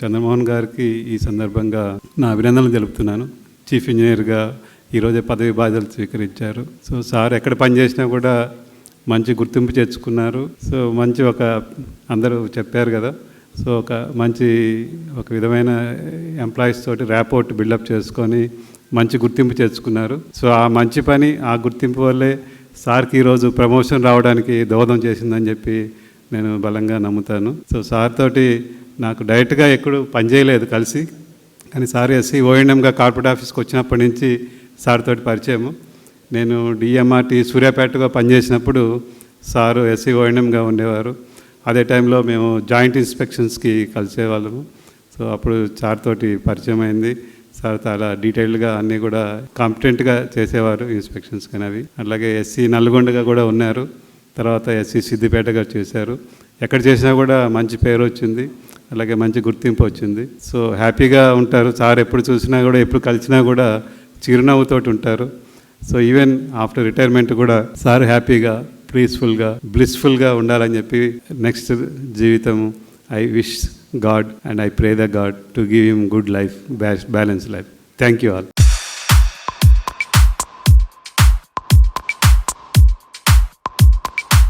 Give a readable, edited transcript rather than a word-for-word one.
చంద్రమోహన్ గారికి ఈ సందర్భంగా నా అభినందనలు తెలుపుతున్నాను. చీఫ్ ఇంజనీర్గా ఈరోజే పదవి బాధ్యతలు స్వీకరించారు. సో సార్ ఎక్కడ పనిచేసినా కూడా మంచి గుర్తింపు తెచ్చుకున్నారు. సో మంచి అందరూ చెప్పారు కదా, సో ఒక విధమైన ఎంప్లాయీస్ తోటి ర్యాపోర్ట్ బిల్డప్ చేసుకొని మంచి గుర్తింపు తెచ్చుకున్నారు. సో ఆ మంచి పని, ఆ గుర్తింపు వల్లే సార్కి ఈరోజు ప్రమోషన్ రావడానికి దోహదం చేసిందని చెప్పి నేను బలంగా నమ్ముతాను. సో సార్ తోటి నాకు డైరెక్ట్గా ఎప్పుడు పనిచేయలేదు కలిసి, కానీ సార్ ఎస్సీ ఓఎన్ఎంగా కార్పొరేట్ ఆఫీస్కి వచ్చినప్పటి నుంచి సార్ తోటి పరిచయము. నేను డిఎంఆర్టీ సూర్యాపేటగా పనిచేసినప్పుడు సారు ఎస్సీ ఓఎన్ఎంగా ఉండేవారు. అదే టైంలో మేము జాయింట్ ఇన్స్పెక్షన్స్కి కలిసేవాళ్ళము. సో అప్పుడు సార్ తోటి పరిచయం అయింది. సార్ చాలా డీటెయిల్డ్గా అన్నీ కూడా కాంపిటెంట్గా చేసేవారు ఇన్స్పెక్షన్స్ కానీ అవి. అలాగే ఎస్సీ నల్గొండగా కూడా ఉన్నారు. తర్వాత ఎస్సీ సిద్దిపేటగా చేశారు. ఎక్కడ చేసినా కూడా మంచి పేరు వచ్చింది, అలాగే మంచి గుర్తింపు వచ్చింది. సో హ్యాపీగా ఉంటారు సార్. ఎప్పుడు చూసినా కూడా, ఎప్పుడు కలిసినా కూడా చిరునవ్వుతోటి ఉంటారు. సో ఈవెన్ ఆఫ్టర్ రిటైర్మెంట్ కూడా సార్ హ్యాపీగా, పీస్ఫుల్గా, బ్లిస్ఫుల్గా ఉండాలని చెప్పి నెక్స్ట్ జీవితం I wish God and I pray the God to give him good life, balanced life. Thank you all.